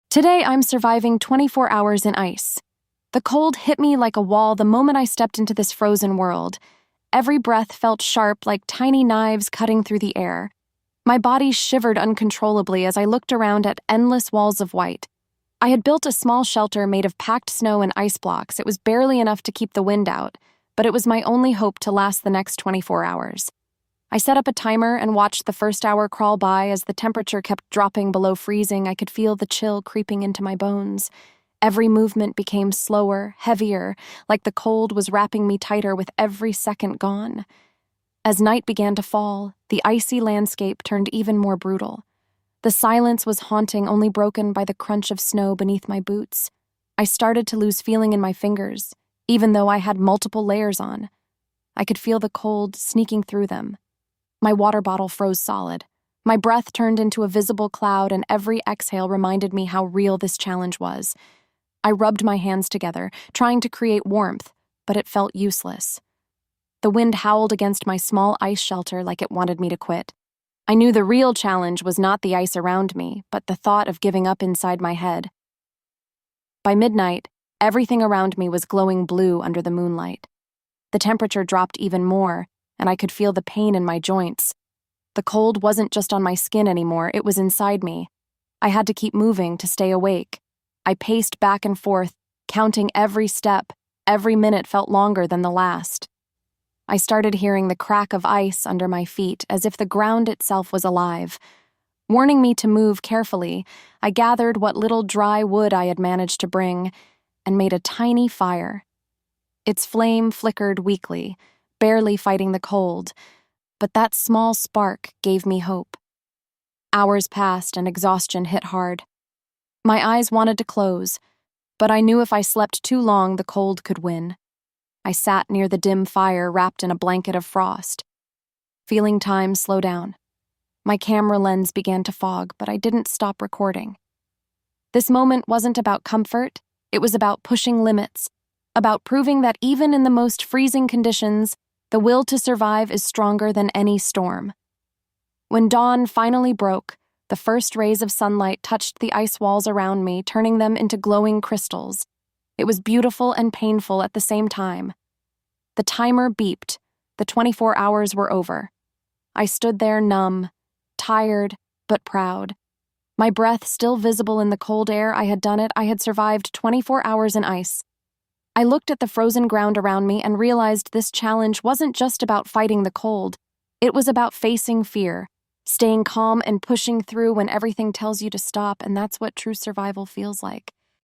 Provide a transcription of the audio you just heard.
Today, I'm surviving 24 hours in ice. The cold hit me like a wall the moment I stepped into this frozen world. Every breath felt sharp, like tiny knives cutting through the air. My body shivered uncontrollably as I looked around at endless walls of white. I had built a small shelter made of packed snow and ice blocks. It was barely enough to keep the wind out, but it was my only hope to last the next 24 hours. I set up a timer and watched the first hour crawl by. As the temperature kept dropping below freezing, I could feel the chill creeping into my bones. Every movement became slower, heavier, like the cold was wrapping me tighter with every second gone. As night began to fall, the icy landscape turned even more brutal. The silence was haunting, only broken by the crunch of snow beneath my boots. I started to lose feeling in my fingers, even though I had multiple layers on. I could feel the cold sneaking through them. My water bottle froze solid. My breath turned into a visible cloud, and every exhale reminded me how real this challenge was. I rubbed my hands together, trying to create warmth, but it felt useless. The wind howled against my small ice shelter like it wanted me to quit. I knew the real challenge was not the ice around me, but the thought of giving up inside my head. By midnight, everything around me was glowing blue under the moonlight. The temperature dropped even more, and I could feel the pain in my joints. The cold wasn't just on my skin anymore, it was inside me. I had to keep moving to stay awake. I paced back and forth, counting every step. Every minute felt longer than the last. I started hearing the crack of ice under my feet, as if the ground itself was alive. Warning me to move carefully, I gathered what little dry wood I had managed to bring and made a tiny fire. Its flame flickered weakly, barely fighting the cold, but that small spark gave me hope. Hours passed and exhaustion hit hard. My eyes wanted to close, but I knew if I slept too long, the cold could win. I sat near the dim fire, wrapped in a blanket of frost, feeling time slow down. My camera lens began to fog, but I didn't stop recording. This moment wasn't about comfort, it was about pushing limits, about proving that even in the most freezing conditions, the will to survive is stronger than any storm. When dawn finally broke, the first rays of sunlight touched the ice walls around me, turning them into glowing crystals. It was beautiful and painful at the same time. The timer beeped. The 24 hours were over. I stood there numb, tired, but proud. My breath still visible in the cold air. I had done it. I had survived 24 hours in ice. I looked at the frozen ground around me and realized this challenge wasn't just about fighting the cold. It was about facing fear, staying calm and pushing through when everything tells you to stop, and that's what true survival feels like.